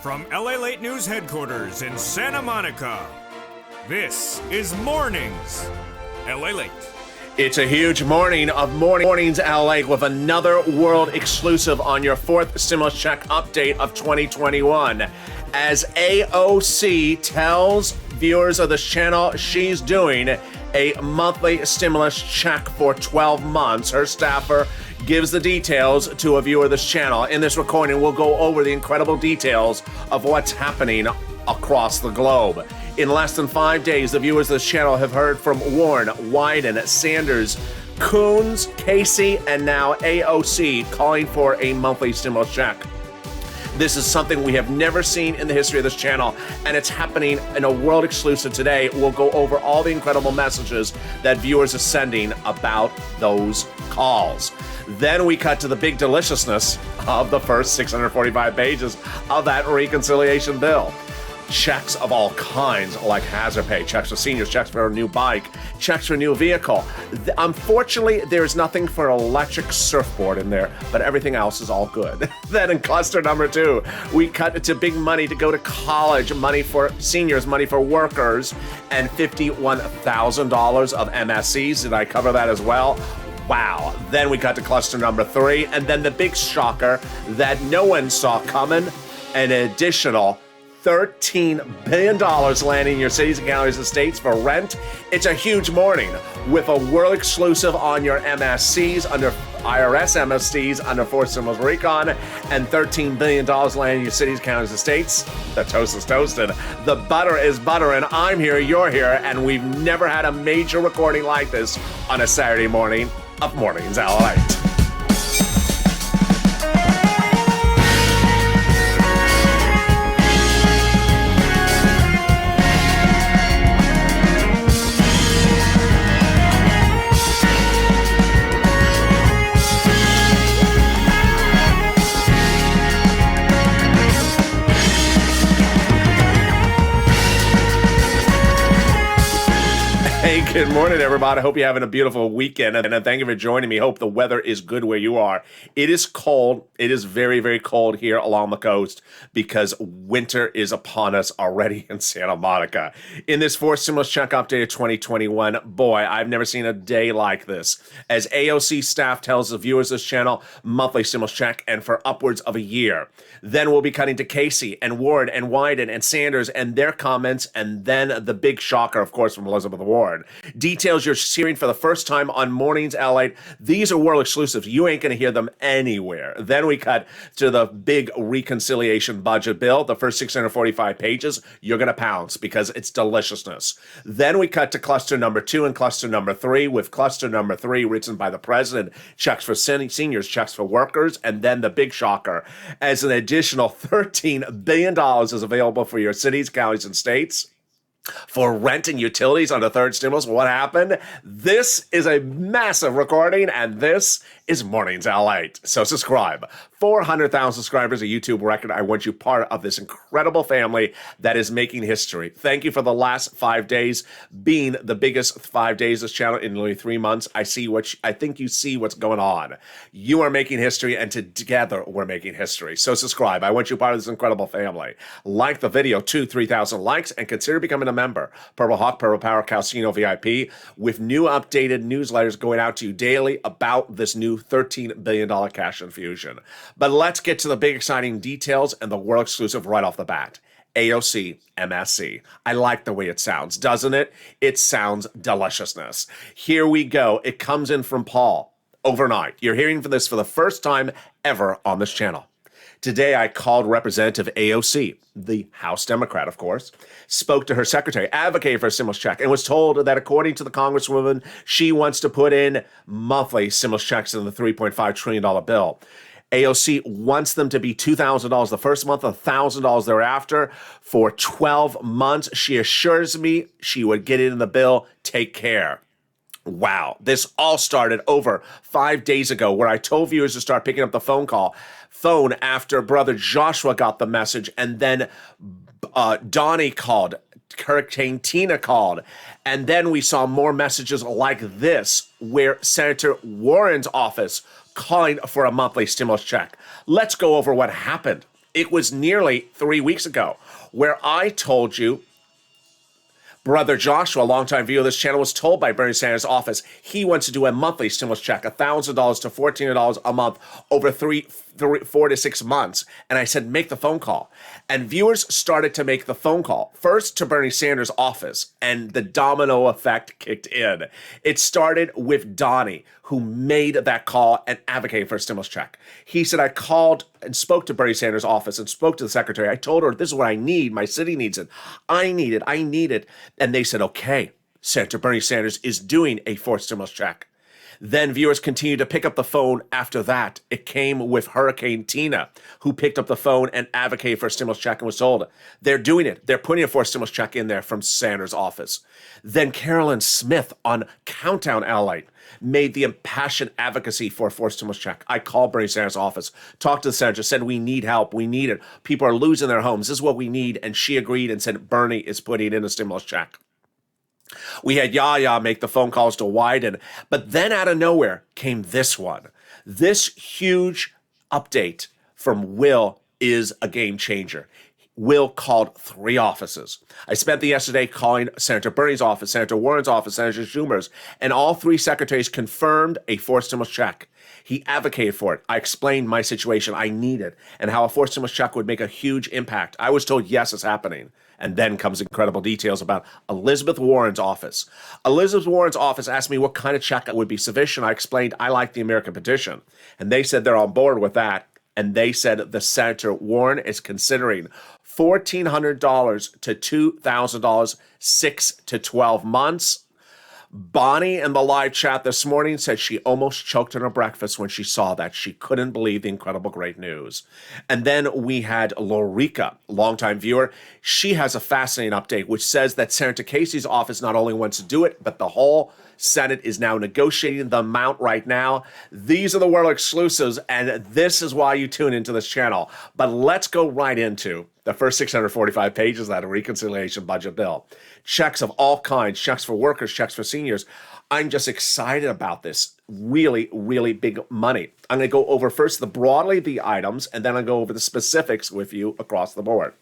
From LALATE News headquarters in Santa Monica, this is Mornings LALATE. It's a huge morning of Mornings LA with another world exclusive on your fourth stimulus check update of 2021. As AOC tells viewers of this channel she's doing a monthly stimulus check for 12 months. Her staffer gives the details to a viewer of this channel. In this recording, we'll go over the incredible details of what's happening across the globe. In less than 5 days, the viewers of this channel have heard from Warren, Wyden, Sanders, Coons, Casey, and now AOC calling for a monthly stimulus check. This is something we have never seen in the history of this channel, and it's happening in a world exclusive today. We'll go over all the incredible messages that viewers are sending about those calls. Then we cut to the big deliciousness of the first 645 pages of that reconciliation bill. Checks of all kinds, like hazard pay, checks for seniors, checks for a new bike, checks for a new vehicle. Unfortunately, there's nothing for an electric surfboard in there, but everything else is all good. Then in cluster number 2, we cut to big money to go to college, money for seniors, money for workers, and $51,000 of MSCs. Did I cover that as well? Wow. Then we cut to cluster number 3, and then the big shocker that no one saw coming, an additional $13 billion landing in your cities and counties and states for rent. It's a huge morning with a world exclusive on your MSCs, under IRS MSCs, under fourth stimulus recon, and $13 billion landing in your cities, counties, and states. The toast is toasted. The butter is butter, and I'm here, you're here, and we've never had a major recording like this on a Saturday morning of Mornings LALATE. Hey, good morning, everybody. I hope you're having a beautiful weekend, and thank you for joining me. Hope the weather is good where you are. It is cold. It is very, very cold here along the coast because winter is upon us already in Santa Monica. In this fourth stimulus check update of 2021, boy, I've never seen a day like this. As AOC staff tells the viewers of this channel, monthly stimulus check and for upwards of a year. Then we'll be cutting to Casey and Ward and Wyden and Sanders and their comments, and then the big shocker, of course, from Elizabeth Warren. Details you're hearing for the first time on Mornings LALATE. These are world exclusives. You ain't going to hear them anywhere. Then we cut to the big reconciliation budget bill. The first 645 pages, you're going to pounce because it's deliciousness. Then we cut to cluster number 2 and cluster number 3, with cluster number 3 written by the president, checks for seniors, checks for workers, and then the big shocker, as an additional $13 billion is available for your cities, counties, and states for rent and utilities on the third stimulus. What happened? This is a massive recording, and this is Mornings LALATE. So subscribe. 400,000 subscribers, a YouTube record. I want you part of this incredible family that is making history. Thank you for the last 5 days being the biggest 5 days of this channel in only 3 months. I think you see what's going on. You are making history, and together we're making history. So subscribe. I want you part of this incredible family. Like the video, 3,000 likes, and consider becoming a member. Purple Hawk, Purple Power, Calcino VIP, with new updated newsletters going out to you daily about this new $13 billion cash infusion. But let's get to the big exciting details and the world exclusive right off the bat. AOC MSC. I like the way it sounds, doesn't it? It sounds deliciousness. Here we go. It comes in from Paul overnight. You're hearing for this for the first time ever on this channel. Today, I called Representative AOC, the House Democrat, of course, spoke to her secretary, advocated for a stimulus check, and was told that according to the Congresswoman, she wants to put in monthly stimulus checks in the $3.5 trillion bill. AOC wants them to be $2,000 the first month, $1,000 thereafter for 12 months. She assures me she would get it in the bill. Take care. Wow. This all started over 5 days ago, where I told viewers to start picking up the phone after Brother Joshua got the message, and then Donnie called, Hurricane Tina called, and then we saw more messages like this, where Senator Warren's office calling for a monthly stimulus check. Let's go over what happened It was nearly 3 weeks ago where I told you Brother Joshua, a longtime viewer of this channel, was told by Bernie Sanders' office he wants to do a monthly stimulus check, $1,000 to $1,400 a month over 4 to 6 months. And I said, make the phone call. And viewers started to make the phone call, first to Bernie Sanders' office, and the domino effect kicked in. It started with Donnie, who made that call and advocated for a stimulus check. He said, I called and spoke to Bernie Sanders' office and spoke to the secretary. I told her, this is what I need. My city needs it. I need it. And they said, okay, Senator Bernie Sanders is doing a fourth stimulus check. Then viewers continued to pick up the phone after that. It came with Hurricane Tina, who picked up the phone and advocated for a stimulus check and was told they're doing it. They're putting a fourth stimulus check in there from Sanders' office. Then Carolyn Smith on Countdown LALATE made the impassioned advocacy for a fourth stimulus check. I called Bernie Sanders' office, talked to the senator, said we need help. We need it. People are losing their homes. This is what we need. And she agreed and said Bernie is putting in a stimulus check. We had Yahya make the phone calls to Wyden, but then out of nowhere came this one. This huge update from Will is a game changer. Will called 3 offices. I spent the yesterday calling Senator Bernie's office, Senator Warren's office, Senator Schumer's, and all 3 secretaries confirmed a fourth stimulus check. He advocated for it. I explained my situation, I need it, and how a fourth stimulus check would make a huge impact. I was told, yes, it's happening. And then comes incredible details about Elizabeth Warren's office. Elizabeth Warren's office asked me what kind of check would be sufficient. I explained I like the American petition. And they said they're on board with that. And they said the Senator Warren is considering $1,400 to $2,000, 6 to 12 months. Bonnie in the live chat this morning said she almost choked on her breakfast when she saw that. She couldn't believe the incredible great news. And then we had Lorica, longtime viewer. She has a fascinating update, which says that Senator Casey's office not only wants to do it, but the whole Senate is now negotiating the amount right now. These are the world exclusives, and this is why you tune into this channel. But let's go right into the first 645 pages of that reconciliation budget bill. Checks of all kinds, checks for workers, checks for seniors. I'm just excited about this. Really, really big money. I'm going to go over first broadly the items, and then I'll go over the specifics with you across the board.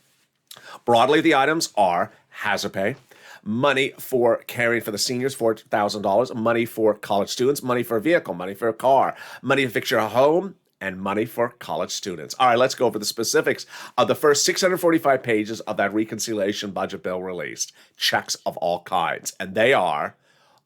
Broadly, the items are hazard pay, money for caring for the seniors, $4,000, money for college students, money for a vehicle, money for a car, money to fix your home, and money for college students. All right, let's go over the specifics of the first 645 pages of that reconciliation budget bill released. Checks of all kinds. And they are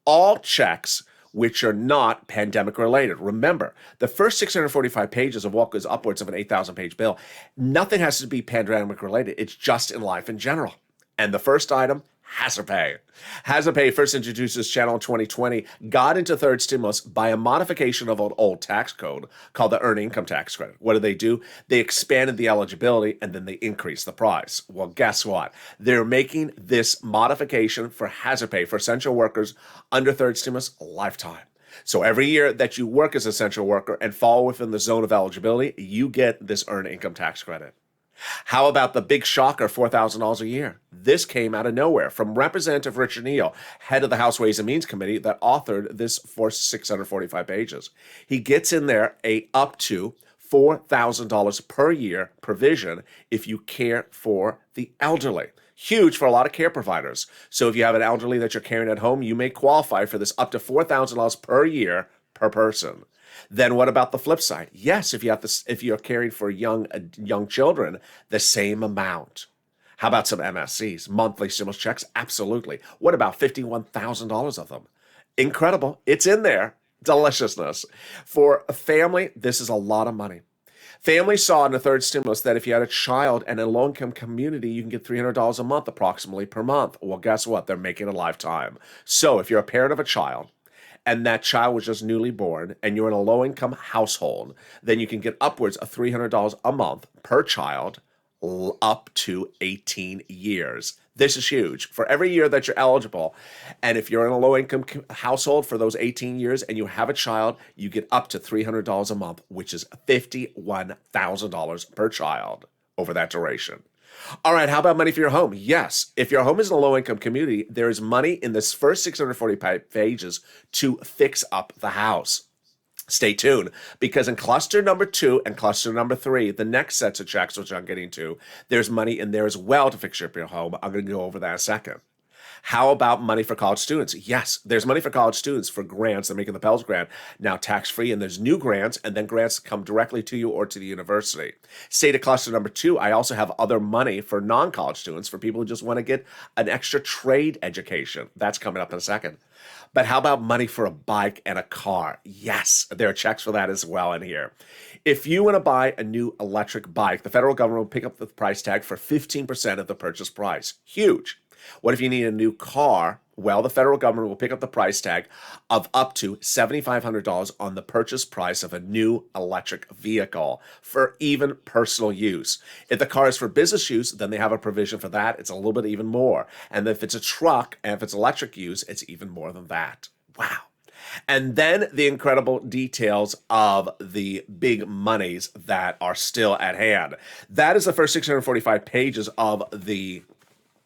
all checks which are not pandemic related. Remember, the first 645 pages of what is upwards of an 8,000-page bill, nothing has to be pandemic related. It's just in life in general. And the first item, hazard pay. Hazard pay, first introduced this channel in 2020, got into third stimulus by a modification of an old tax code called the Earned Income Tax Credit. What do? They expanded the eligibility and then they increased the price. Well, guess what? They're making this modification for hazard pay for essential workers under third stimulus a lifetime. So every year that you work as an essential worker and fall within the zone of eligibility, you get this Earned Income Tax Credit. How about the big shocker, $4,000 a year? This came out of nowhere from Representative Richard Neal, head of the House Ways and Means Committee that authored this for 645 pages. He gets in there a up to $4,000 per year provision if you care for the elderly. Huge for a lot of care providers. So if you have an elderly that you're caring at home, you may qualify for this up to $4,000 per year per person. Then what about the flip side? Yes, if you're caring for young children, the same amount. How about some MSCs, monthly stimulus checks? Absolutely. What about $51,000 of them? Incredible. It's in there. Deliciousness. For a family, this is a lot of money. Families saw in the third stimulus that if you had a child and a low-income community, you can get $300 a month approximately per month. Well, guess what? They're making a lifetime. So if you're a parent of a child, and that child was just newly born, and you're in a low-income household, then you can get upwards of $300 a month per child up to 18 years. This is huge. For every year that you're eligible, and if you're in a low-income household for those 18 years and you have a child, you get up to $300 a month, which is $51,000 per child over that duration. All right, how about money for your home? Yes, if your home is in a low-income community, there is money in this first 645 pages to fix up the house. Stay tuned, because in cluster number 2 and cluster number 3, the next sets of checks, which I'm getting to, there's money in there as well to fix up your home. I'm going to go over that in a second. How about money for college students? Yes, there's money for college students for grants. They're making the Pell Grant now tax-free, and there's new grants, and then grants come directly to you or to the university. Stay to cluster number 2. I also have other money for non-college students, for people who just want to get an extra trade education. That's coming up in a second. But how about money for a bike and a car? Yes, there are checks for that as well in here. If you want to buy a new electric bike, the federal government will pick up the price tag for 15% of the purchase price. Huge. What if you need a new car? Well, the federal government will pick up the price tag of up to $7,500 on the purchase price of a new electric vehicle for even personal use. If the car is for business use, then they have a provision for that. It's a little bit even more. And if it's a truck and if it's electric use, it's even more than that. Wow. And then the incredible details of the big monies that are still at hand. That is the first 645 pages of the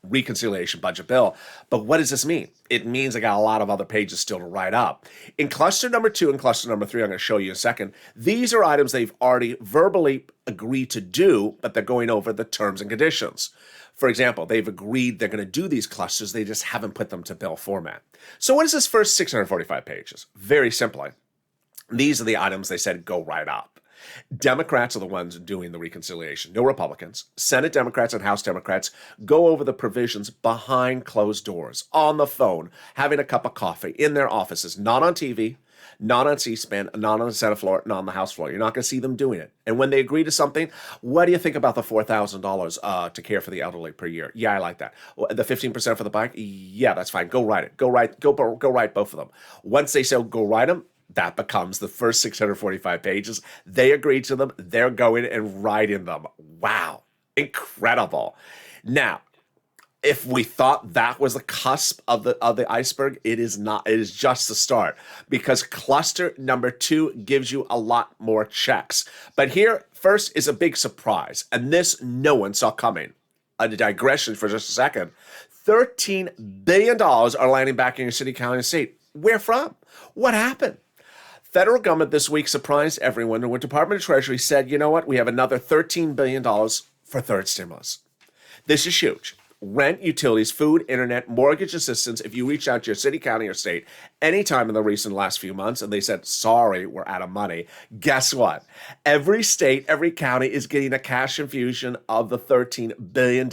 reconciliation budget bill. But what does this mean? It means I got a lot of other pages still to write up. In cluster number 2 and cluster number 3, I'm going to show you in a second, these are items they've already verbally agreed to do, but they're going over the terms and conditions. For example, they've agreed they're going to do these clusters, they just haven't put them to bill format. So what is this first 645 pages? Very simply, these are the items they said go right up. Democrats are the ones doing the reconciliation, no Republicans. Senate Democrats and House Democrats go over the provisions behind closed doors, on the phone, having a cup of coffee in their offices, not on TV, not on C-SPAN, not on the Senate floor, not on the House floor. You're not going to see them doing it. And when they agree to something, what do you think about the $4,000 to care for the elderly per year? Yeah, I like that. The 15% for the bike? Yeah, that's fine. Go write it. Go write both of them. Once they say go write them, that becomes the first 645 pages. They agreed to them. They're going and writing them. Wow. Incredible. Now, if we thought that was the cusp of the iceberg, it is not. It is just the start, because cluster number 2 gives you a lot more checks. But here, first, is a big surprise, and this no one saw coming. A digression for just a second. $13 billion are landing back in your city, county, and state. Where from? What happened? Federal government this week surprised everyone when Department of Treasury said, you know what, we have another $13 billion for third stimulus. This is huge. Rent, utilities, food, internet, mortgage assistance. If you reach out to your city, county, or state anytime in the recent last few months and they said, sorry, we're out of money, guess what? Every state, every county is getting a cash infusion of the $13 billion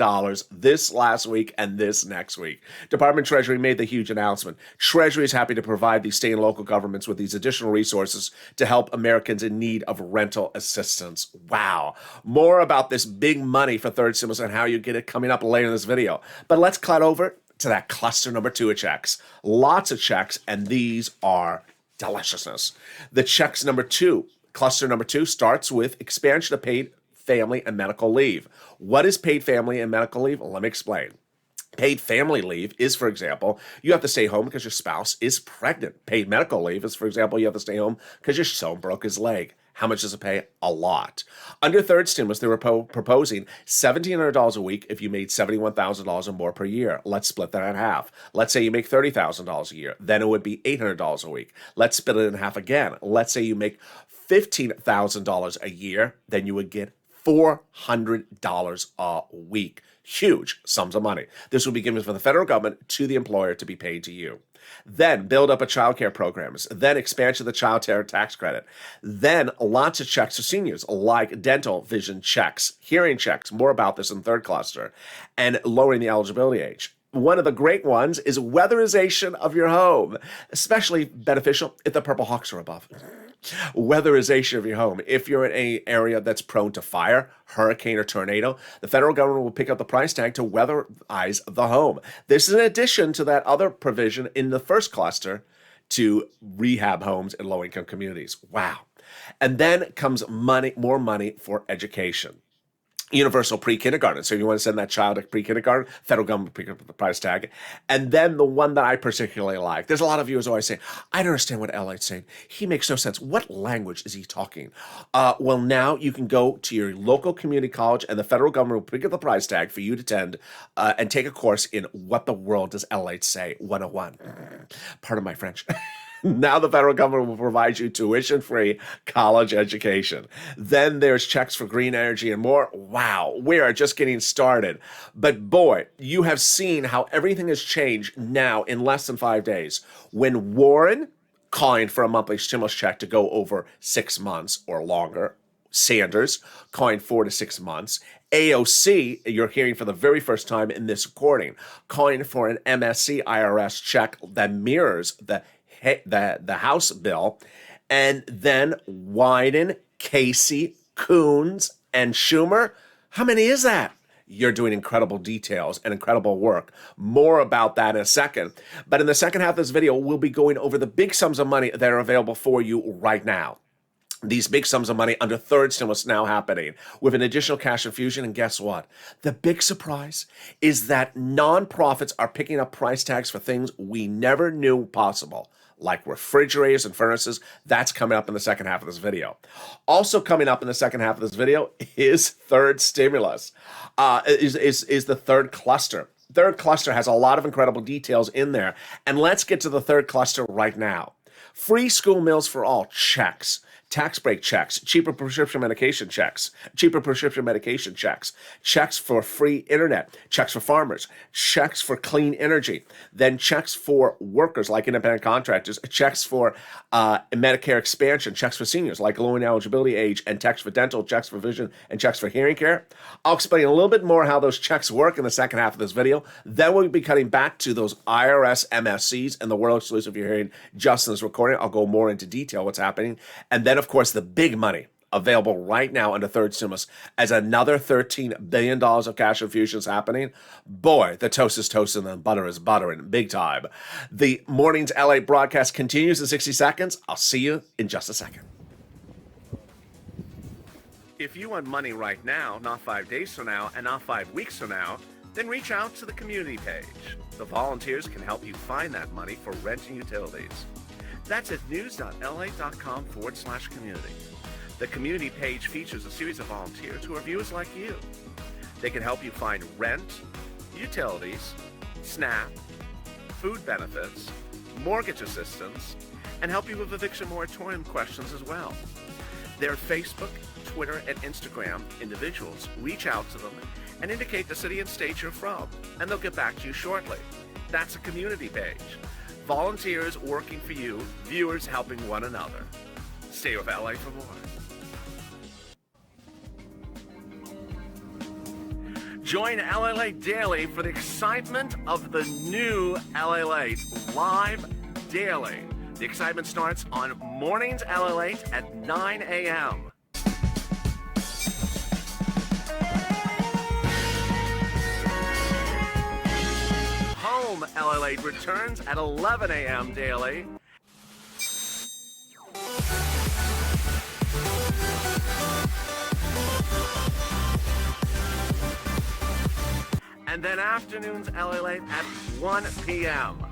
this last week and this next week. Department of Treasury made the huge announcement. Treasury is happy to provide these state and local governments with these additional resources to help Americans in need of rental assistance. Wow. More about this big money for third stimulus and how you get it coming up later in this video. But let's cut over to that cluster number 2 of checks. Lots of checks, and these are deliciousness. The checks number 2, cluster number 2, starts with expansion of paid family and medical leave. What is paid family and medical leave? Well, let me explain. Paid family leave is, for example, you have to stay home because your spouse is pregnant. Paid medical leave is, for example, you have to stay home because your son broke his leg. How much does it pay? A lot. Under third stimulus, they were proposing $1,700 a week if you made $71,000 or more per year. Let's split that in half. Let's say you make $30,000 a year. Then it would be $800 a week. Let's split it in half again. Let's say you make $15,000 a year. Then you would get $400 a week. Huge sums of money. This will be given from the federal government to the employer to be paid to you. Then build up a child care programs. Then expansion of the child care tax credit. Then lots of checks for seniors, like dental, vision checks, hearing checks. More about this in the third cluster. And lowering the eligibility age. One of the great ones is weatherization of your home, especially beneficial if the Purple Hawks are above. Weatherization of your home. If you're in an area that's prone to fire, hurricane, or tornado, the federal government will pick up the price tag to weatherize the home. This is in addition to that other provision in the first cluster to rehab homes in low-income communities. Wow. And then comes money, more money for education. Universal pre-kindergarten. So if you want to send that child to pre-kindergarten, federal government will pick up the price tag. And then the one that I particularly like, there's a lot of viewers always say, I don't understand what LATE's saying. He makes no sense. What language is he talking? Well, now you can go to your local community college and the federal government will pick up the price tag for you to attend and take a course in What the World Does LATE Say 101. Pardon my French. Now the federal government will provide you tuition-free college education. Then there's checks for green energy and more. Wow, we are just getting started. But boy, you have seen how everything has changed now in less than 5 days. When Warren calling for a monthly stimulus check to go over 6 months or longer, Sanders calling 4 to 6 months, AOC, you're hearing for the very first time in this recording, calling for an MSC IRS check that mirrors the House bill, and then Wyden, Casey, Coons, and Schumer. How many is that? You're doing incredible details and incredible work. More about that in a second. But in the second half of this video, we'll be going over the big sums of money that are available for you right now. These big sums of money under third stimulus now happening with an additional cash infusion. And guess what? The big surprise is that nonprofits are picking up price tags for things we never knew possible, like refrigerators and furnaces. That's coming up in the second half of this video. Also coming up in the second half of this video is third stimulus, is the third cluster. Third cluster has a lot of incredible details in there. And let's get to the third cluster right now. Free school meals for all, checks. Tax break checks, cheaper prescription medication checks, checks for free internet, checks for farmers, checks for clean energy, then checks for workers like independent contractors, checks for Medicare expansion, checks for seniors like lowering eligibility age, and checks for dental, checks for vision, and checks for hearing care. I'll explain a little bit more how those checks work in the second half of this video. Then we'll be cutting back to those IRS MSCs and the world exclusive you're hearing Justin's recording. I'll go more into detail what's happening. And then, of course, the big money available right now under third stimulus as another $13 billion of cash infusions happening. Boy, the toast is toasting and butter is buttering big time. The Mornings LA broadcast continues in 60 seconds. I'll see you in just a second. If you want money right now, not 5 days from now, and not 5 weeks from now, then reach out to the community page. The volunteers can help you find that money for rent and utilities. That's at news.la.com/community. The community page features a series of volunteers who are viewers like you. They can help you find rent, utilities, SNAP, food benefits, mortgage assistance, and help you with eviction moratorium questions as well. Their Facebook, Twitter, and Instagram individuals reach out to them and indicate the city and state you're from, and they'll get back to you shortly. That's a community page. Volunteers working for you, viewers helping one another. Stay with LA for more. Join LALATE Daily for the excitement of the new LALATE live daily. The excitement starts on Mornings LALATE at 9 a.m. Home LALATE returns at 11 a.m. daily. And then afternoons LALATE at 1 p.m.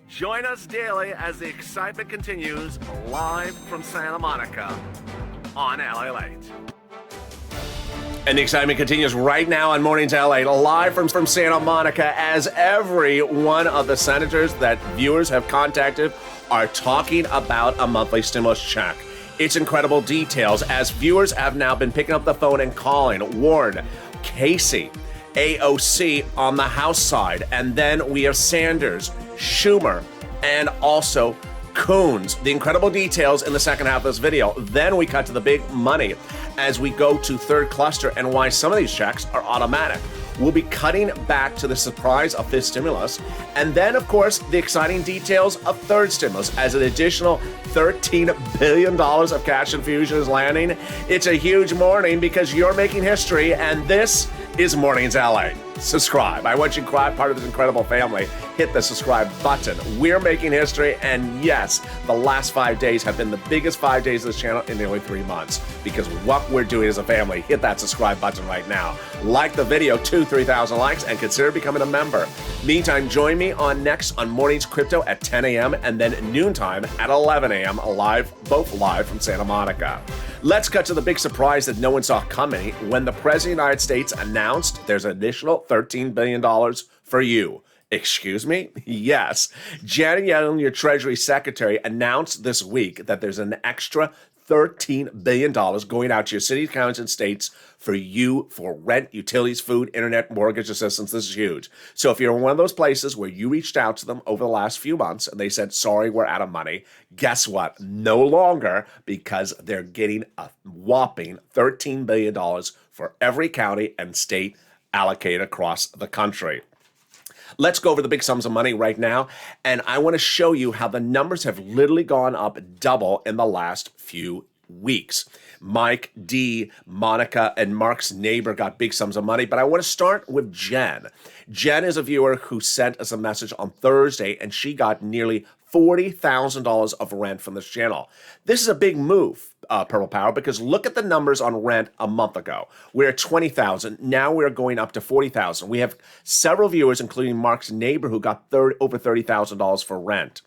Join us daily as the excitement continues live from Santa Monica on LALATE. And the excitement continues right now on Mornings LA, live from Santa Monica, as every one of the senators that viewers have contacted are talking about a monthly stimulus check. It's incredible details, as viewers have now been picking up the phone and calling Warren, Casey, AOC on the House side, and then we have Sanders, Schumer, and also Coons. The incredible details in the second half of this video. Then we cut to the big money as we go to third cluster and why some of these checks are automatic. We'll be cutting back to the surprise of fifth stimulus, and then, of course, the exciting details of third stimulus as an additional $13 billion of cash infusion is landing. It's a huge morning because you're making history, and this is Mornings LA. Subscribe. I want you to be part of this incredible family. Hit the subscribe button. We're making history, and yes, the last 5 days have been the biggest 5 days of this channel in nearly 3 months because what we're doing as a family. Hit that subscribe button right now. Like the video, 3,000 likes, and consider becoming a member. Meantime, join me on next on Mornings Crypto at 10 a.m. and then noontime at 11 a.m. both live from Santa Monica. Let's cut to the big surprise that no one saw coming when the President of the United States announced there's an additional $13 billion for you. Excuse me? Yes. Janet Yellen, your Treasury Secretary, announced this week that there's an extra $13 billion going out to your cities, counties, and states for you for rent, utilities, food, internet, mortgage assistance. This is huge. So if you're in one of those places where you reached out to them over the last few months and they said, sorry, we're out of money, guess what? No longer, because they're getting a whopping $13 billion for every county and state allocated across the country. Let's go over the big sums of money right now, and I want to show you how the numbers have literally gone up double in the last few weeks. Mike, Dee, Monica, and Mark's neighbor got big sums of money, but I want to start with Jen. Jen is a viewer who sent us a message on Thursday, and she got nearly $40,000 of rent from this channel. This is a big move, Purple Power, because look at the numbers on rent a month ago. We're at $20,000. Now we're going up to $40,000. We have several viewers, including Mark's neighbor, who got over $30,000 for rent.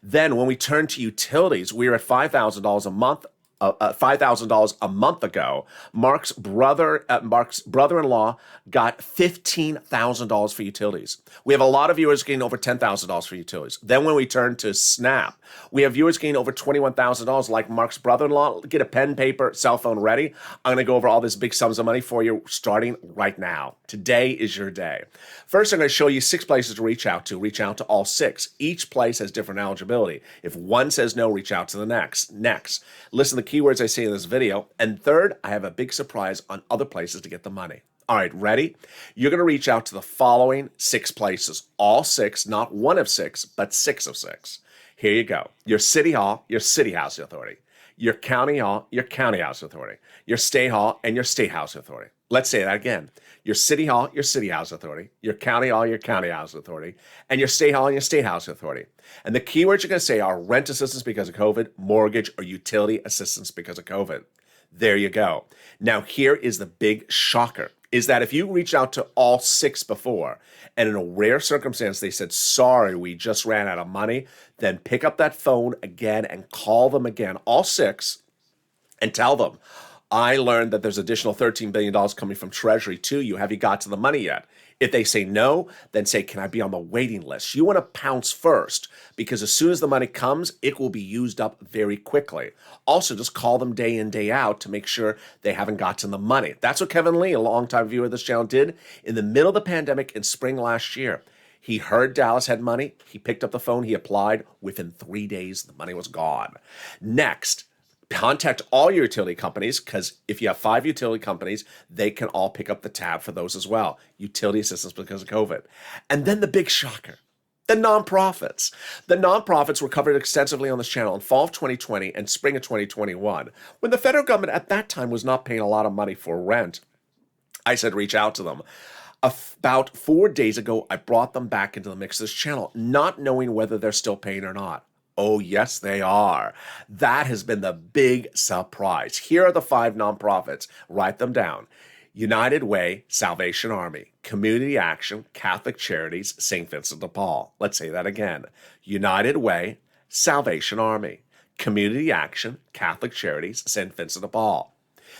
Then when we turn to utilities, we were at $5,000 a month. $5,000 a month ago. Mark's brother-in-law got $15,000 for utilities. We have a lot of viewers getting over $10,000 for utilities. Then when we turn to Snap, we have viewers getting over $21,000, like Mark's brother-in-law. Get a pen, paper, cell phone ready. I'm going to go over all these big sums of money for you starting right now. Today is your day. First, I'm going to show you 6 places to reach out to. Reach out to all 6. Each place has different eligibility. If one says no, reach out to the next. Listen to the keywords I say in this video. And third, I have a big surprise on other places to get the money. All right, ready? You're going to reach out to the following 6 places. All 6, not one of 6, but 6 of 6. Here you go. Your city hall, your city housing authority. Your county hall, your county housing authority. Your state hall, and your state housing authority. Let's say that again. Your city hall, your city housing authority. Your county hall, your county housing authority. And your state hall and your state housing authority. And the keywords you're going to say are rent assistance because of COVID, mortgage, or utility assistance because of COVID. There you go. Now, here is the big shocker, is that if you reach out to all 6 before, and in a rare circumstance they said, sorry, we just ran out of money, then pick up that phone again and call them again, all 6, and tell them, I learned that there's additional $13 billion coming from Treasury to you. Have you got to the money yet? If they say no, then say, can I be on the waiting list? You want to pounce first, because as soon as the money comes, it will be used up very quickly. Also, just call them day in, day out to make sure they haven't gotten the money. That's what Kevin Lee, a longtime viewer of this channel, did in the middle of the pandemic in spring last year. He heard Dallas had money. He picked up the phone. He applied. Within 3 days, the money was gone. Next, contact all your utility companies, because if you have 5 utility companies, they can all pick up the tab for those as well. Utility assistance because of COVID. And then the big shocker, the nonprofits. The nonprofits were covered extensively on this channel in fall of 2020 and spring of 2021, when the federal government at that time was not paying a lot of money for rent. I said reach out to them. About 4 days ago, I brought them back into the mix of this channel, not knowing whether they're still paying or not. Oh, yes, they are. That has been the big surprise. Here are the 5 nonprofits. Write them down. United Way, Salvation Army, Community Action, Catholic Charities, St. Vincent de Paul. Let's say that again. United Way, Salvation Army, Community Action, Catholic Charities, St. Vincent de Paul.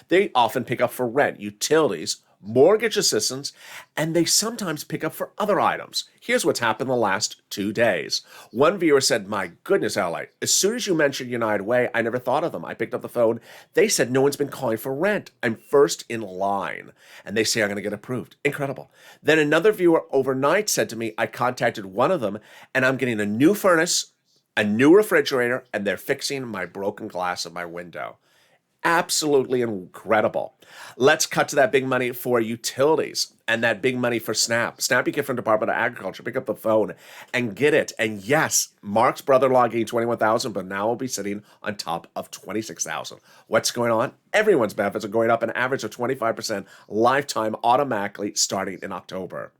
They often pick up for rent, utilities, mortgage assistance, and they sometimes pick up for other items. Here's what's happened the last 2 days. One viewer said, my goodness, LALATE, as soon as you mentioned United Way, I never thought of them. I picked up the phone. They said no one's been calling for rent. I'm first in line. And they say I'm going to get approved. Incredible. Then another viewer overnight said to me, I contacted one of them, and I'm getting a new furnace, a new refrigerator, and they're fixing my broken glass of my window. Absolutely incredible. Let's cut to that big money for utilities and that big money for Snap. Snap you get from Department of Agriculture. Pick up the phone and get it. And yes, Mark's brother-in-law gained $21,000, but now will be sitting on top of $26,000. What's going on? Everyone's benefits are going up an average of 25% lifetime automatically starting in October.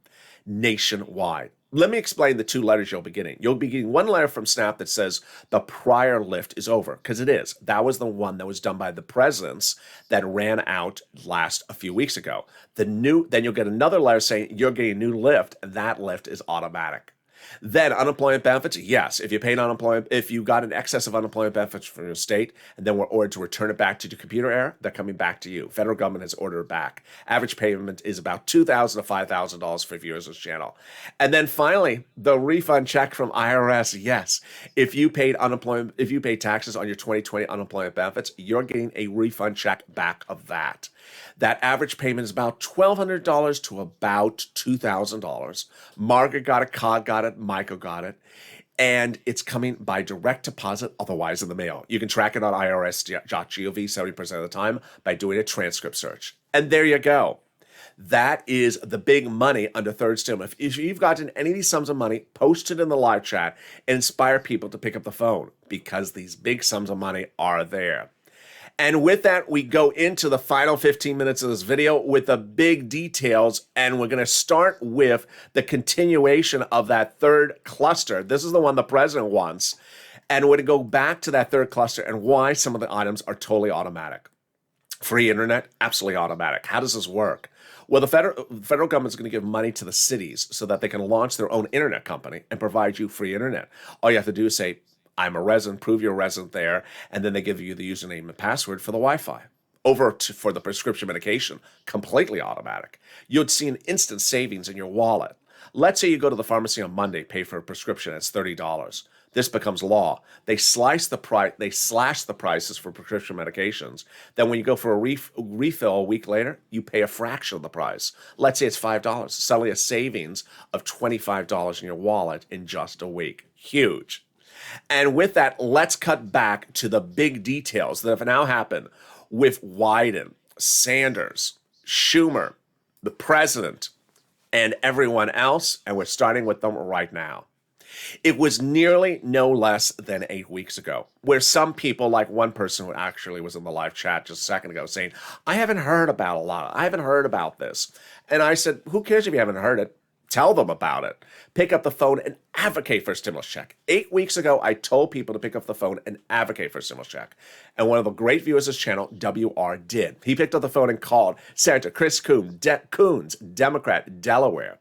Nationwide. Let me explain the 2 letters you'll be getting. You'll be getting one letter from Snap that says the prior lift is over, because it is. That was the one that was done by the presidents that ran out a few weeks ago. Then you'll get another letter saying you're getting a new lift, and that lift is automatic. Then unemployment benefits, yes. If you paid unemployment, if you got an excess of unemployment benefits from your state and then were ordered to return it back to the computer error, they're coming back to you. Federal government has ordered it back. Average payment is about $2,000 to $5,000 for viewers of this channel. And then finally, the refund check from IRS. Yes, if you paid taxes on your 2020 unemployment benefits, you're getting a refund check back of that. That average payment is about $1,200 to about $2,000. Margaret got it, Cog got it, Michael got it, and it's coming by direct deposit, otherwise in the mail. You can track it on irs.gov 70% of the time by doing a transcript search. And there you go. That is the big money under third stimulus. If you've gotten any of these sums of money, post it in the live chat and inspire people to pick up the phone because these big sums of money are there. And with that, we go into the final 15 minutes of this video with the big details, and we're going to start with the continuation of that third cluster. This is the one the president wants, and we're going to go back to that third cluster and why some of the items are totally automatic. Free internet, absolutely automatic. How does this work? Well, the federal government is going to give money to the cities so that they can launch their own internet company and provide you free internet. All you have to do is say, I'm a resident, prove you're a resident there, and then they give you the username and password for the Wi-Fi. For the prescription medication, completely automatic. You'd see an instant savings in your wallet. Let's say you go to the pharmacy on Monday, pay for a prescription, it's $30. This becomes law. They slash the prices for prescription medications. Then when you go for a refill a week later, you pay a fraction of the price. Let's say it's $5. Suddenly a savings of $25 in your wallet in just a week. Huge. And with that, let's cut back to the big details that have now happened with Wyden, Sanders, Schumer, the president, and everyone else. And we're starting with them right now. It was nearly no less than 8 weeks ago, where some people, like one person who actually was in the live chat just a second ago, saying, I haven't heard about this. And I said, who cares if you haven't heard it? Tell them about it. Pick up the phone and advocate for a stimulus check. 8 weeks ago, I told people to pick up the phone and advocate for a stimulus check. And one of the great viewers of this channel, WR, did. He picked up the phone and called Senator Chris Coons, Democrat, Delaware,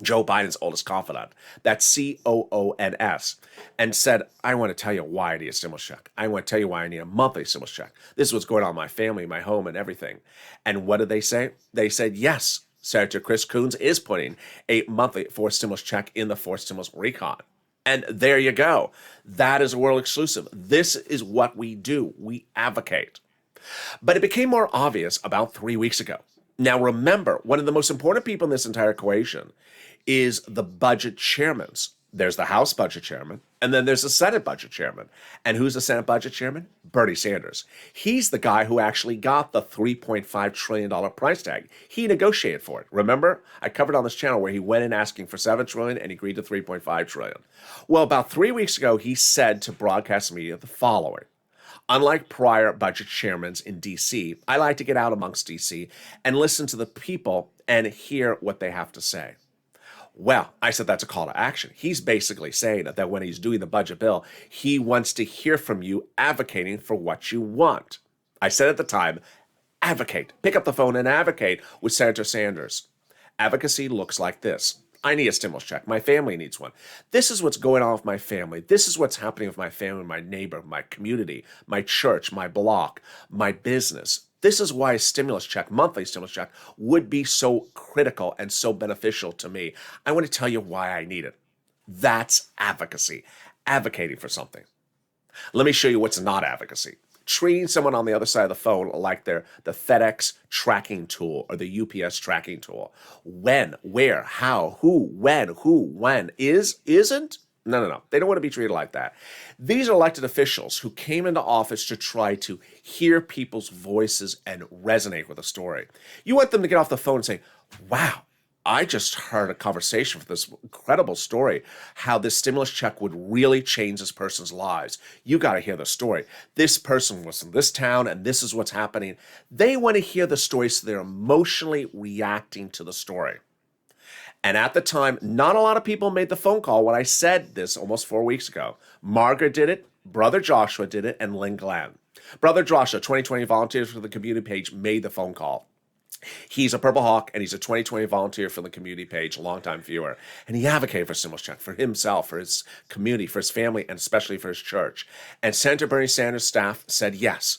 Joe Biden's oldest confidant, that's COONS, and said, I want to tell you why I need a stimulus check. I want to tell you why I need a monthly stimulus check. This is what's going on in my family, my home, and everything. And what did they say? They said, yes, Senator Chris Coons is putting a monthly forced stimulus check in the forced stimulus recon. And there you go. That is a world exclusive. This is what we do. We advocate. But it became more obvious about 3 weeks ago. Now remember, one of the most important people in this entire equation is the budget chairmen. There's the House budget chairman, and then there's the Senate budget chairman. And who's the Senate budget chairman? Bernie Sanders. He's the guy who actually got the $3.5 trillion price tag. He negotiated for it. Remember? I covered on this channel where he went in asking for $7 trillion and he agreed to $3.5 trillion. Well, about 3 weeks ago, he said to broadcast media the following. Unlike prior budget chairmen in D.C., I like to get out amongst D.C. and listen to the people and hear what they have to say. Well, I said that's a call to action. He's basically saying that when he's doing the budget bill, he wants to hear from you advocating for what you want. I said at the time, advocate. Pick up the phone and advocate with Senator Sanders. Advocacy looks like this. I need a stimulus check. My family needs one. This is what's going on with my family. This is what's happening with my family, my neighbor, my community, my church, my block, my business. This is why a stimulus check, monthly stimulus check, would be so critical and so beneficial to me. I want to tell you why I need it. That's advocacy, advocating for something. Let me show you what's not advocacy. Treating someone on the other side of the phone like they're the FedEx tracking tool or the UPS tracking tool. When, where, how, who, when, isn't? No. They don't want to be treated like that. These are elected officials who came into office to try to hear people's voices and resonate with a story. You want them to get off the phone and say, wow, I just heard a conversation for this incredible story, how this stimulus check would really change this person's lives. You got to hear the story. This person was in this town and this is what's happening. They want to hear the story so they're emotionally reacting to the story. And at the time, not a lot of people made the phone call when I said this almost 4 weeks ago. Margaret did it, Brother Joshua did it, and Lynn Glenn. Brother Joshua, 2020 volunteers for the community page, made the phone call. He's a Purple Hawk, and he's a 2020 volunteer for the community page, a longtime viewer. And he advocated for a stimulus check for himself, for his community, for his family, and especially for his church. And Senator Bernie Sanders' staff said yes.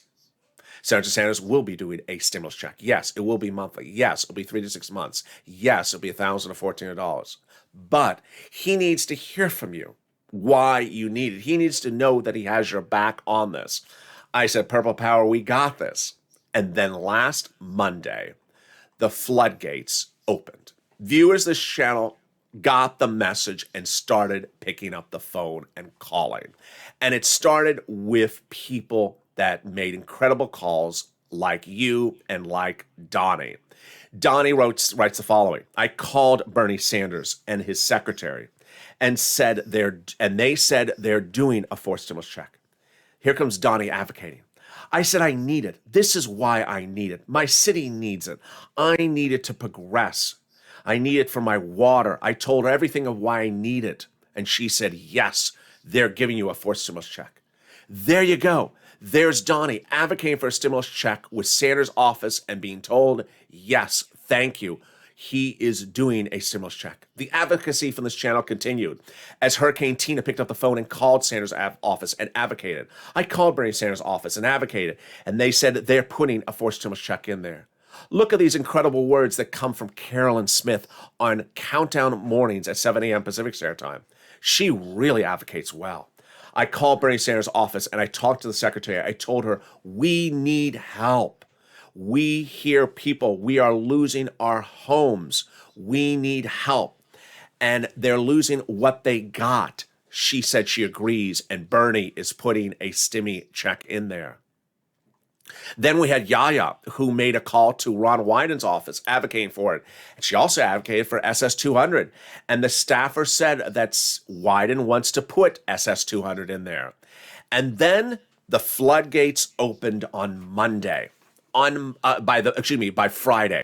Senator Sanders will be doing a stimulus check. Yes, it will be monthly. Yes, it'll be 3 to 6 months. Yes, it'll be $1,000 to $1,400. But he needs to hear from you why you need it. He needs to know that he has your back on this. I said, Purple Power, we got this. And then last Monday, the floodgates opened. Viewers of this channel got the message and started picking up the phone and calling. And it started with people that made incredible calls like you and like Donnie. Donnie writes the following. I called Bernie Sanders and his secretary and they said they're doing a forced stimulus check. Here comes Donnie advocating. I said, I need it. This is why I need it. My city needs it. I need it to progress. I need it for my water. I told her everything of why I need it. And she said, yes, they're giving you a forced stimulus check. There you go. There's Donnie advocating for a stimulus check with Sanders' office and being told, yes, thank you. He is doing a stimulus check. The advocacy from this channel continued as Hurricane Tina picked up the phone and called Sanders' office and advocated. I called Bernie Sanders' office and advocated, and they said that they're putting a forced stimulus check in there. Look at these incredible words that come from Carolyn Smith on Countdown Mornings at 7 a.m. Pacific Standard Time. She really advocates well. I called Bernie Sanders' office and I talked to the secretary. I told her, we need help. We hear people, we are losing our homes. We need help. And they're losing what they got. She said she agrees, and Bernie is putting a stimmy check in there. Then we had Yaya, who made a call to Ron Wyden's office advocating for it. And she also advocated for SS200. And the staffer said that Wyden wants to put SS200 in there. And then the floodgates opened on Monday, by Friday.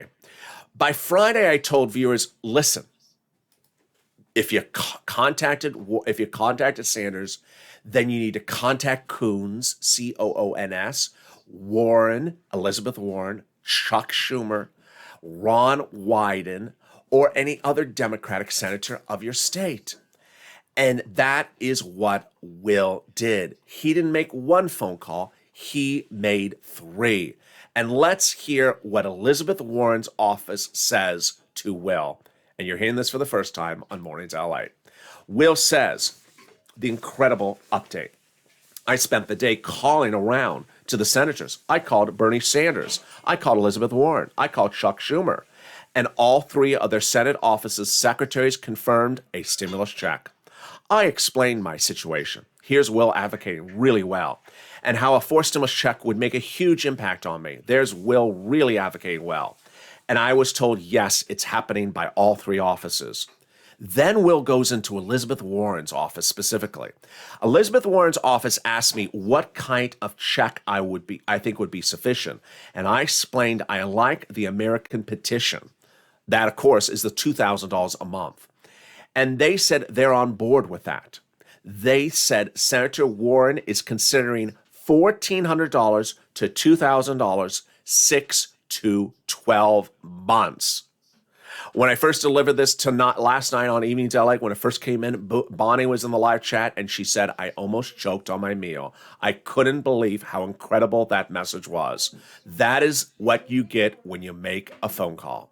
By Friday, I told viewers, listen, if you contacted Sanders, then you need to contact Coons, Coons, Warren, Elizabeth Warren, Chuck Schumer, Ron Wyden, or any other Democratic senator of your state. And that is what Will did. He didn't make one phone call. He made 3. And let's hear what Elizabeth Warren's office says to Will. And you're hearing this for the first time on Mornings LA. Will says, the incredible update. I spent the day calling around to the senators. I called Bernie Sanders. I called Elizabeth Warren. I called Chuck Schumer. And all 3 of their Senate offices' secretaries confirmed a stimulus check. I explained my situation. Here's Will advocating really well, and how a forced stimulus check would make a huge impact on me. There's Will really advocating well. And I was told, yes, it's happening by all 3 offices. Then Will goes into Elizabeth Warren's office specifically. Elizabeth Warren's office asked me what kind of check I think would be sufficient. And I explained I like the American petition. That, of course, is the $2,000 a month. And they said they're on board with that. They said Senator Warren is considering $1,400 to $2,000, 6 to 12 months. When I first delivered this to last night on Evenings LA, when it first came in, Bonnie was in the live chat and she said, I almost choked on my meal. I couldn't believe how incredible that message was. That is what you get when you make a phone call.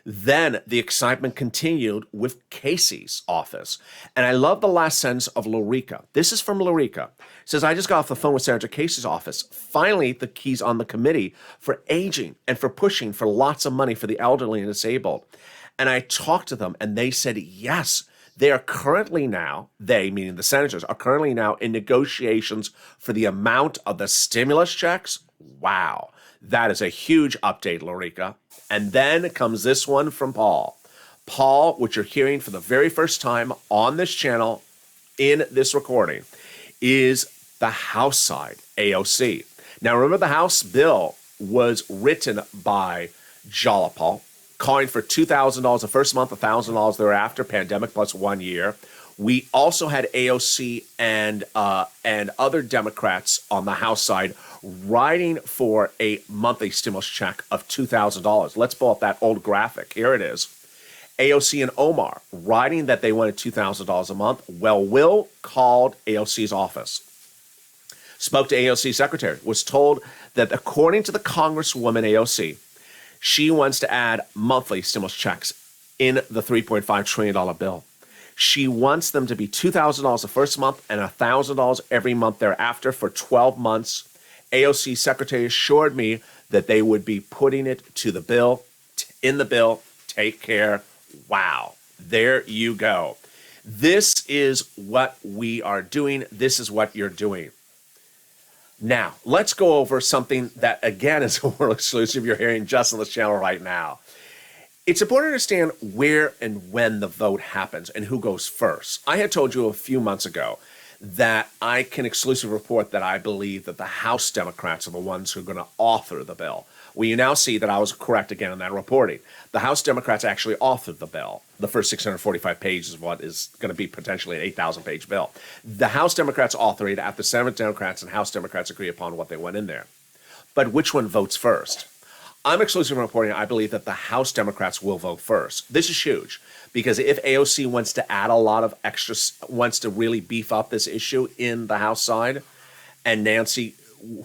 Then the excitement continued with Casey's office. And I love the last sentence of Lorica. This is from Lorica. It says, I just got off the phone with Senator Casey's office. Finally, the keys on the committee for aging and for pushing for lots of money for the elderly and disabled. And I talked to them and they said, yes, they are currently now, they, meaning the senators, are currently now in negotiations for the amount of the stimulus checks. Wow. That is a huge update, Lorica. And then comes this one from Paul. Paul, which you're hearing for the very first time on this channel in this recording, is the House side, AOC. Now, remember, the House bill was written by Jalopal, calling for $2,000 the first month, $1,000 thereafter, pandemic plus 1 year. We also had AOC and other Democrats on the House side writing for a monthly stimulus check of $2,000. Let's pull up that old graphic. Here it is. AOC and Omar writing that they wanted $2,000 a month. Well, Will called AOC's office, spoke to AOC secretary, was told that according to the Congresswoman AOC, she wants to add monthly stimulus checks in the $3.5 trillion bill. She wants them to be $2,000 the first month and $1,000 every month thereafter for 12 months. AOC secretary assured me that they would be putting it to the bill, in the bill. Take care. Wow. There you go. This is what we are doing. This is what you're doing. Now, let's go over something that, again, is a world exclusive you're hearing just on this channel right now. It's important to understand where and when the vote happens and who goes first. I had told you a few months ago that I can exclusively report that I believe that the House Democrats are the ones who are going to author the bill. Well, you now see that I was correct again in that reporting. The House Democrats actually authored the bill. The first 645 pages is what is going to be potentially an 8,000-page bill. The House Democrats author it after Senate Democrats and House Democrats agree upon what they went in there. But which one votes first? I'm exclusively reporting I believe that the House Democrats will vote first. This is huge because if AOC wants to add a lot of extra, wants to really beef up this issue in the House side, and Nancy,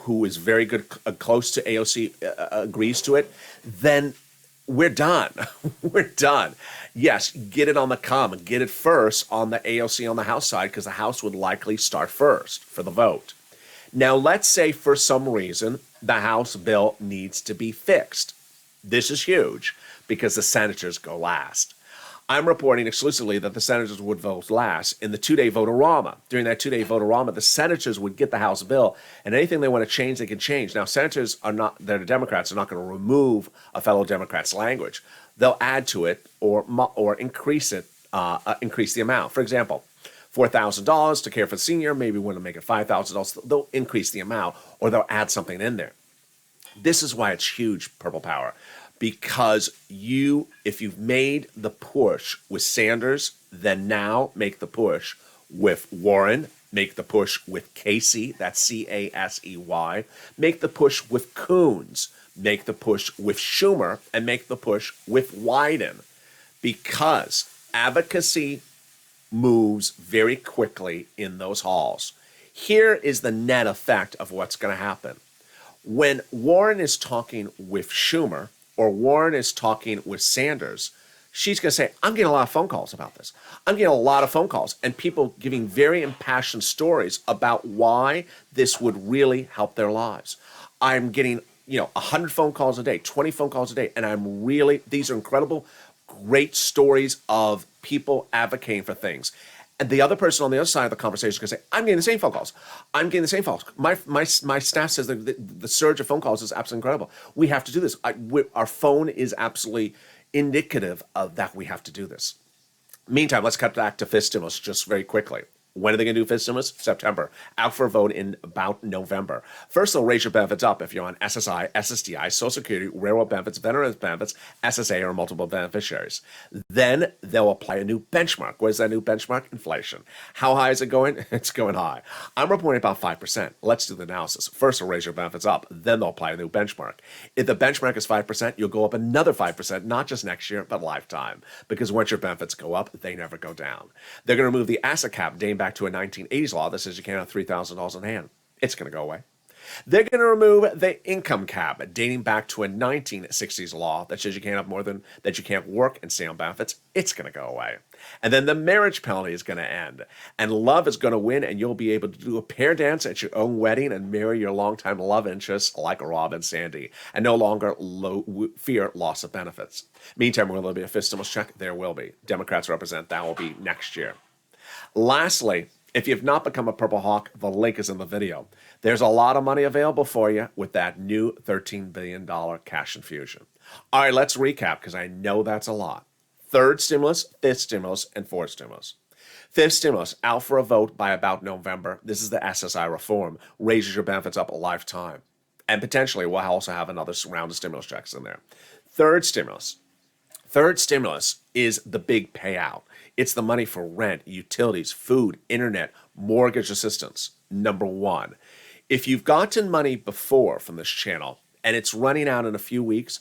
who is very good, close to AOC, agrees to it, then we're done. We're done. Yes, get it on the come, get it first on the AOC on the House side because the House would likely start first for the vote. Now, let's say for some reason the House bill needs to be fixed. This is huge because the senators go last. I'm reporting exclusively that the senators would vote last in the two-day vote-a-rama. During that two-day vote-a-rama, the senators would get the House bill, and anything they want to change, they can change. Now, senators are not, they're the Democrats, are not going to remove a fellow Democrat's language. They'll add to it or increase it, increase the amount. For example, $4,000 to care for the senior, maybe want to make it $5,000. They'll increase the amount, or they'll add something in there. This is why it's huge, Purple Power. Because if you've made the push with Sanders, then now make the push with Warren, make the push with Casey, that's C-A-S-E-Y, make the push with Coons, make the push with Schumer, and make the push with Wyden. Because advocacy moves very quickly in those halls. Here is the net effect of what's going to happen. When Warren is talking with Schumer, or Warren is talking with Sanders, she's going to say, I'm getting a lot of phone calls about this. I'm getting a lot of phone calls and people giving very impassioned stories about why this would really help their lives. I'm getting, 100 phone calls a day, 20 phone calls a day, and these are incredible, great stories of people advocating for things. And the other person on the other side of the conversation is going to say, I'm getting the same phone calls. I'm getting the same phone calls. My staff says that the surge of phone calls is absolutely incredible. We have to do this. Our phone is absolutely indicative of that we have to do this. Meantime, let's cut back to fifth stimulus just very quickly. When are they going to do fifth stimulus? September. Out for a vote in about November. First, they'll raise your benefits up if you're on SSI, SSDI, Social Security, railroad benefits, veterans benefits, SSA, or multiple beneficiaries. Then they'll apply a new benchmark. What is that new benchmark? Inflation. How high is it going? It's going high. I'm reporting about 5%. Let's do the analysis. First, they'll raise your benefits up. Then they'll apply a new benchmark. If the benchmark is 5%, you'll go up another 5%, not just next year, but lifetime. Because once your benefits go up, they never go down. They're going to remove the asset cap dating back to a 1980s law that says you can't have $3,000 in hand. It's going to go away. They're going to remove the income cap dating back to a 1960s law that says you can't have more than that you can't work and stay on benefits. It's going to go away. And then the marriage penalty is going to end. And love is going to win, and you'll be able to do a pair dance at your own wedding and marry your longtime love interest like Rob and Sandy, and no longer fear loss of benefits. Meantime, will there be a fifth stimulus check? There will be. Democrats represent that will be next year. Lastly, if you've not become a Purple Hawk, the link is in the video. There's a lot of money available for you with that new $13 billion cash infusion. All right, let's recap because I know that's a lot. Third stimulus, fifth stimulus, and fourth stimulus. Fifth stimulus, out for a vote by about November. This is the SSI reform. Raises your benefits up a lifetime. And potentially we'll also have another round of stimulus checks in there. Third stimulus. Third stimulus is the big payout. It's the money for rent, utilities, food, internet, mortgage assistance. Number one. If you've gotten money before from this channel and it's running out in a few weeks,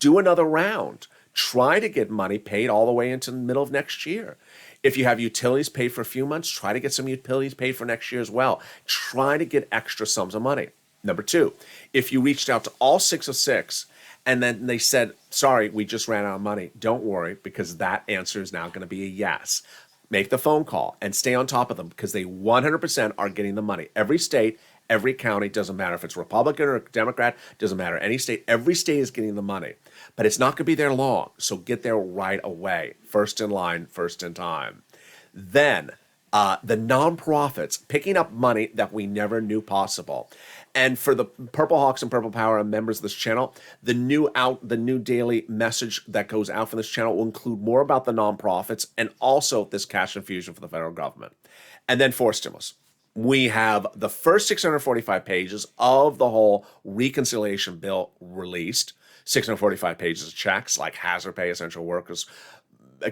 do another round. Try to get money paid all the way into the middle of next year. If you have utilities paid for a few months, try to get some utilities paid for next year as well. Try to get extra sums of money. Number two, if you reached out to all 6 of 6 and then they said, sorry, we just ran out of money, don't worry, because that answer is now going to be a yes. Make the phone call and stay on top of them because they 100% are getting the money. Every state, every county, doesn't matter if it's Republican or Democrat, doesn't matter. Any state, every state is getting the money. But it's not going to be there long, so get there right away. First in line, first in time. Then the nonprofits picking up money that we never knew possible. And for the Purple Hawks and Purple Power and members of this channel, the new daily message that goes out from this channel will include more about the nonprofits and also this cash infusion for the federal government. And then fourth stimulus. We have the first 645 pages of the whole reconciliation bill released. 645 pages of checks like hazard pay, essential workers,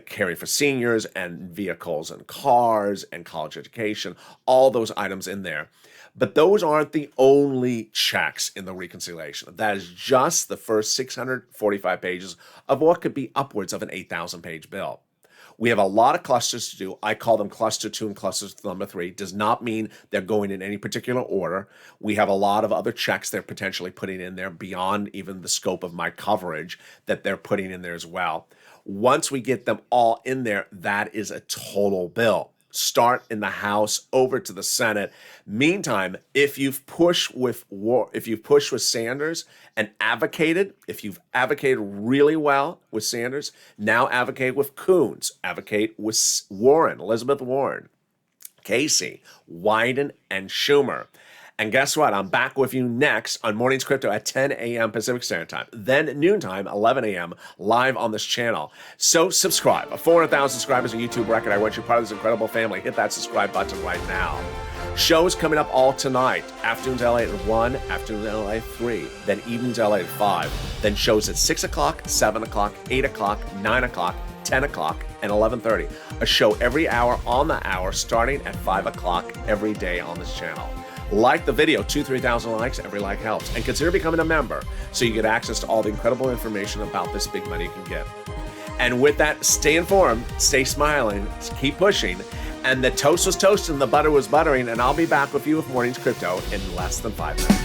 caring for seniors and vehicles and cars and college education, all those items in there. But those aren't the only checks in the reconciliation. That is just the first 645 pages of what could be upwards of an 8,000-page bill. We have a lot of clusters to do. I call them cluster 2 and cluster number 3. Does not mean they're going in any particular order. We have a lot of other checks they're potentially putting in there beyond even the scope of my coverage that they're putting in there as well. Once we get them all in there, that is a total bill. Start in the House, over to the Senate. Meantime, if you've pushed with Sanders and if you've advocated really well with Sanders, now advocate with Coons, advocate with Warren, Elizabeth Warren, Casey, Wyden, and Schumer. And guess what? I'm back with you next on Mornings Crypto at 10 a.m. Pacific Standard Time. Then noontime, 11 a.m. live on this channel. So subscribe. 400,000 subscribers, a YouTube record. I want you part of this incredible family. Hit that subscribe button right now. Shows coming up all tonight. Afternoons LA at 1, afternoons LA at 3, then evenings LA at 5. Then shows at 6 o'clock, 7 o'clock, 8 o'clock, 9 o'clock, 10 o'clock, and 11:30. A show every hour on the hour starting at 5 o'clock every day on this channel. Like the video, 2,000-3,000 likes, every like helps. And consider becoming a member so you get access to all the incredible information about this big money you can get. And with that, stay informed, stay smiling, keep pushing. And the toast was toasting, the butter was buttering, and I'll be back with you with Mornings Crypto in less than 5 minutes.